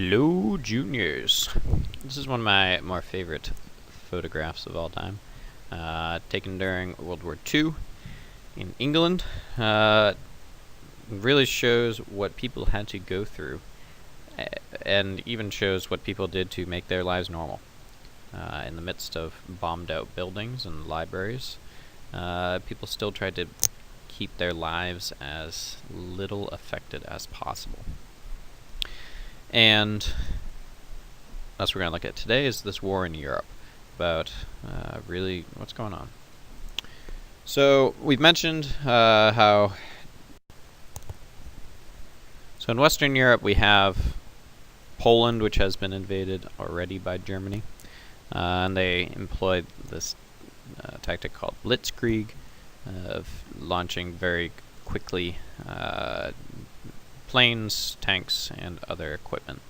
Hello, juniors. This is one of my more favorite photographs of all time. Taken during World War II in England. Really shows what people had to go through, and even shows what people did to make their lives normal. In the midst of bombed out buildings and libraries, people still tried to keep their lives as little affected as possible. And that's what we're going to look at today, is this war in Europe, about really what's going on. So we've mentioned how... So in Western Europe we have Poland, which has been invaded already by Germany. And they employed this tactic called Blitzkrieg, of launching very quickly planes, tanks, and other equipment.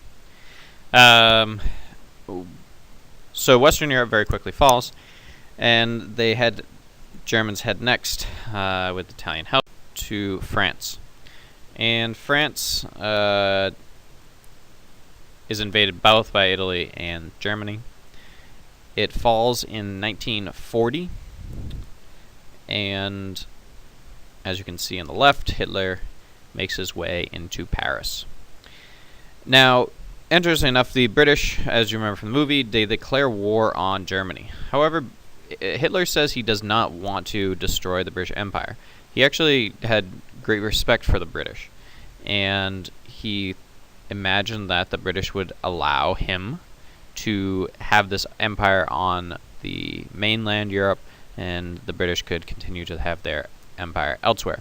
So Western Europe very quickly falls, and Germans head next, with Italian help, to France. And France is invaded both by Italy and Germany. It falls in 1940, and as you can see on the left, Hitler makes his way into Paris. Now, interestingly enough, the British, as you remember from the movie, they declare war on Germany. However, Hitler says he does not want to destroy the British Empire. He actually had great respect for the British, and he imagined that the British would allow him to have this empire on the mainland Europe, and the British could continue to have their empire elsewhere.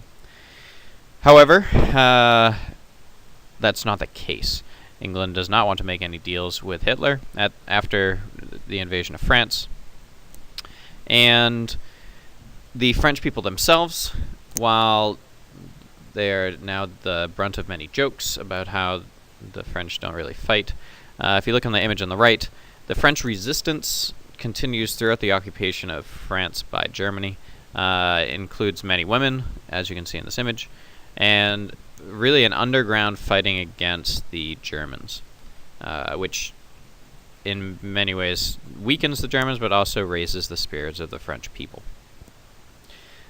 However, that's not the case. England does not want to make any deals with Hitler after the invasion of France. And the French people themselves, while they are now the brunt of many jokes about how the French don't really fight, if you look on the image on the right, the French resistance continues throughout the occupation of France by Germany. It includes many women, as you can see in this image, and really an underground fighting against the Germans, which in many ways weakens the Germans, but also raises the spirits of the French people.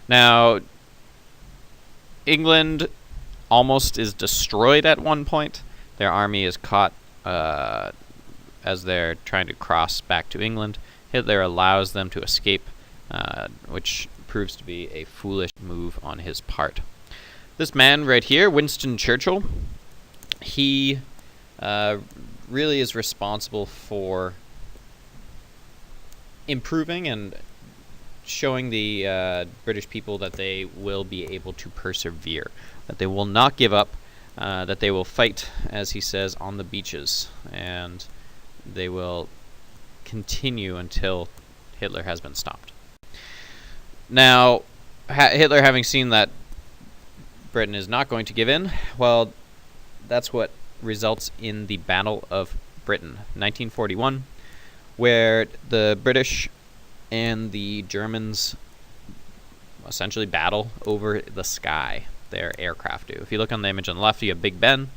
Now, England almost is destroyed at one point. Their army is caught as they're trying to cross back to England. Hitler allows them to escape, which proves to be a foolish move on his part. This man right here, Winston Churchill, he really is responsible for improving and showing the British people that they will be able to persevere, that they will not give up, that they will fight, as he says, on the beaches, and they will continue until Hitler has been stopped. Now, Hitler, having seen that Britain is not going to give in, well, that's what results in the Battle of Britain, 1941, where the British and the Germans essentially battle over the sky. Their aircraft do. If you look on the image on the left, you have Big Ben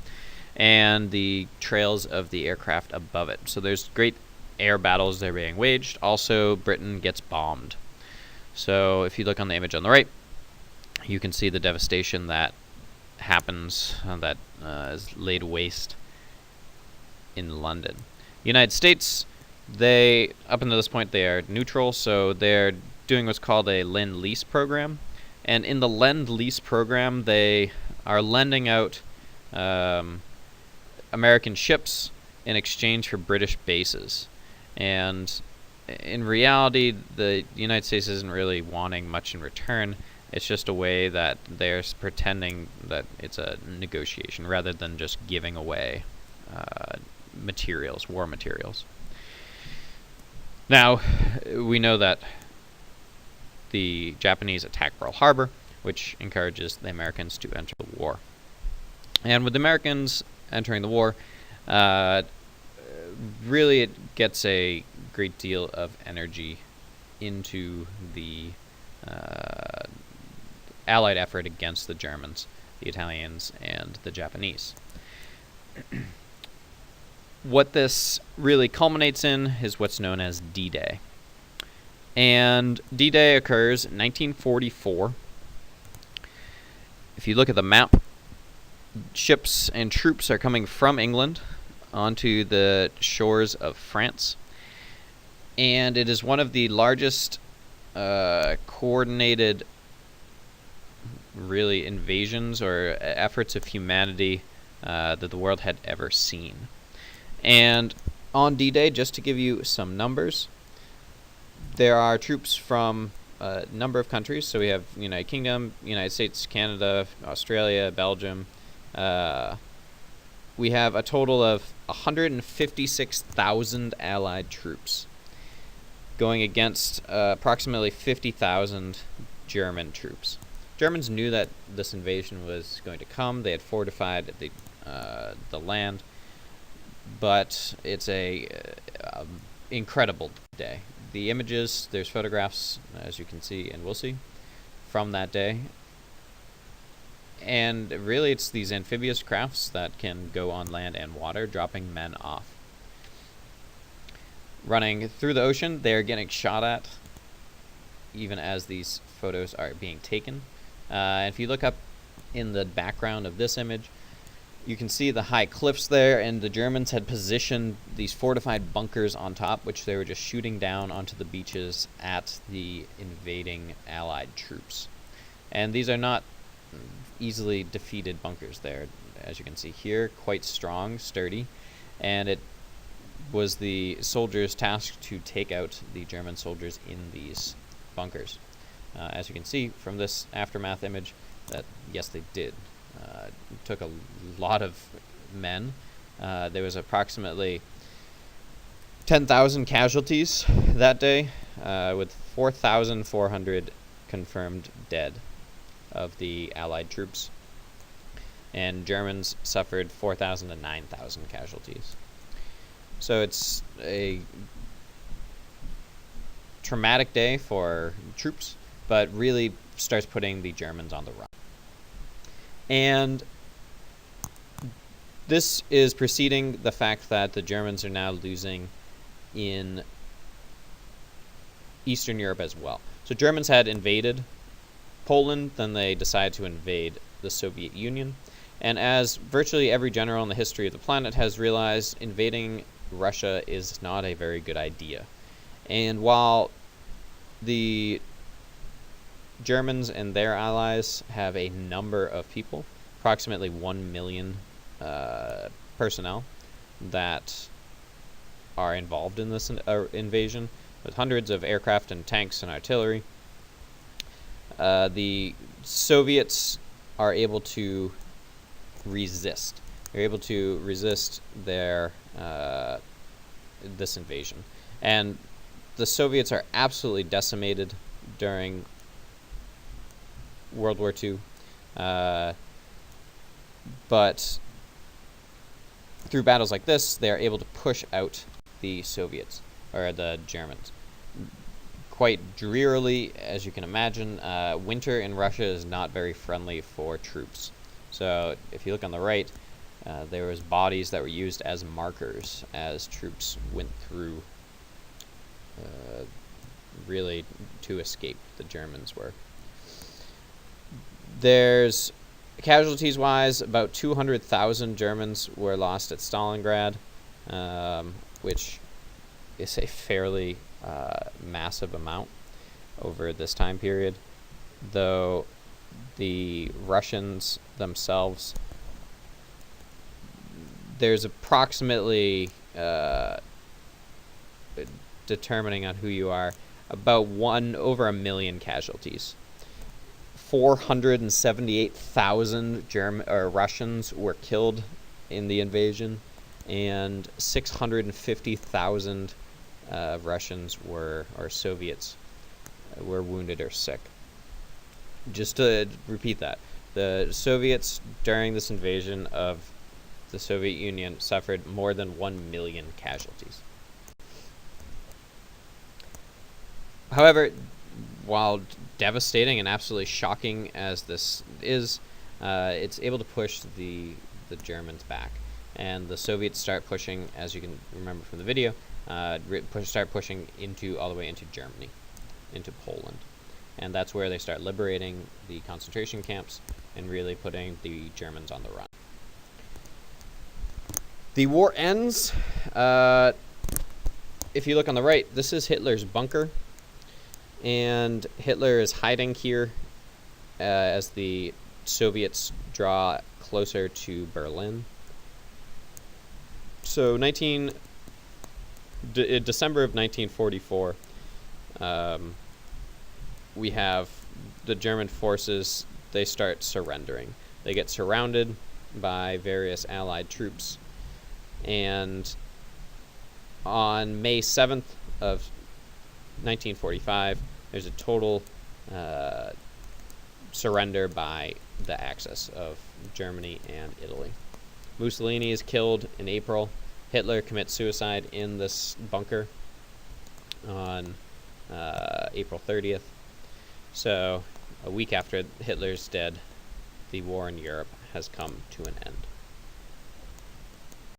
and the trails of the aircraft above it. So there's great air battles that are being waged. Also, Britain gets bombed. So if you look on the image on the right, you can see the devastation that happens, that is laid waste in London. United States, they, up until this point, they are neutral, so they're doing what's called a Lend-Lease program. And in the Lend-Lease program, they are lending out American ships in exchange for British bases. And in reality, the United States isn't really wanting much in return. It's just a way that they're pretending that it's a negotiation rather than just giving away materials, war materials. Now, we know that the Japanese attack Pearl Harbor, which encourages the Americans to enter the war. And with the Americans entering the war, really it gets a great deal of energy into the Allied effort against the Germans, the Italians, and the Japanese. What this really culminates in is what's known as D-Day. And D-Day occurs in 1944. If you look at the map, ships and troops are coming from England onto the shores of France. And it is one of the largest coordinated really invasions or efforts of humanity that the world had ever seen. And on D-Day, just to give you some numbers, there are troops from a number of countries. So we have United Kingdom, United States, Canada, Australia, Belgium. We have a total of 156,000 Allied troops going against approximately 50,000 German troops. Germans knew that this invasion was going to come. They had fortified the land, but it's a incredible day. The images, there's photographs, as you can see and we'll see, from that day. And really, it's these amphibious crafts that can go on land and water, dropping men off. Running through the ocean, they're getting shot at, even as these photos are being taken. If you look up in the background of this image, you can see the high cliffs there, and the Germans had positioned these fortified bunkers on top, which they were just shooting down onto the beaches at the invading Allied troops. And these are not easily defeated bunkers there, as you can see here, quite strong, sturdy, and it was the soldiers' task to take out the German soldiers in these bunkers. As you can see from this aftermath image, that yes, they did. It took a lot of men. There was approximately 10,000 casualties that day, with 4,400 confirmed dead of the Allied troops, and Germans suffered 4,000 to 9,000 casualties. So it's a traumatic day for troops, but really starts putting the Germans on the run. And this is preceding the fact that the Germans are now losing in Eastern Europe as well. So Germans had invaded Poland, then they decided to invade the Soviet Union. And as virtually every general in the history of the planet has realized, invading Russia is not a very good idea. And while the Germans and their allies have a number of people, approximately 1 million personnel that are involved in this invasion, with hundreds of aircraft and tanks and artillery, the Soviets are able to resist. They're able to resist their this invasion. And the Soviets are absolutely decimated during World War II. But through battles like this, they are able to push out the Soviets, or the Germans. Quite drearily, as you can imagine, winter in Russia is not very friendly for troops. So if you look on the right, there was bodies that were used as markers as troops went through, really to escape. The Germans were. There's casualties-wise, about 200,000 Germans were lost at Stalingrad, which is a fairly massive amount over this time period, though the Russians themselves, there's approximately, determining on who you are, about over 1 million casualties. 478,000 Russians were killed in the invasion, and 650,000 Russians or Soviets were wounded or sick. Just to repeat that, the Soviets during this invasion of the Soviet Union suffered more than 1 million casualties. However, while devastating and absolutely shocking as this is, it's able to push the Germans back. and the Soviets start pushing, as you can remember from the video, start pushing all the way into Germany, into Poland. And that's where they start liberating the concentration camps and really putting the Germans on the run. The war ends. If you look on the right, this is Hitler's bunker. And Hitler is hiding here as the Soviets draw closer to Berlin. So December of 1944, we have the German forces, they start surrendering. They get surrounded by various Allied troops. And on May 7th of 1945, there's a total surrender by the Axis of Germany and Italy. Mussolini is killed in April. Hitler commits suicide in this bunker on April 30th. So a week after Hitler's dead, the war in Europe has come to an end.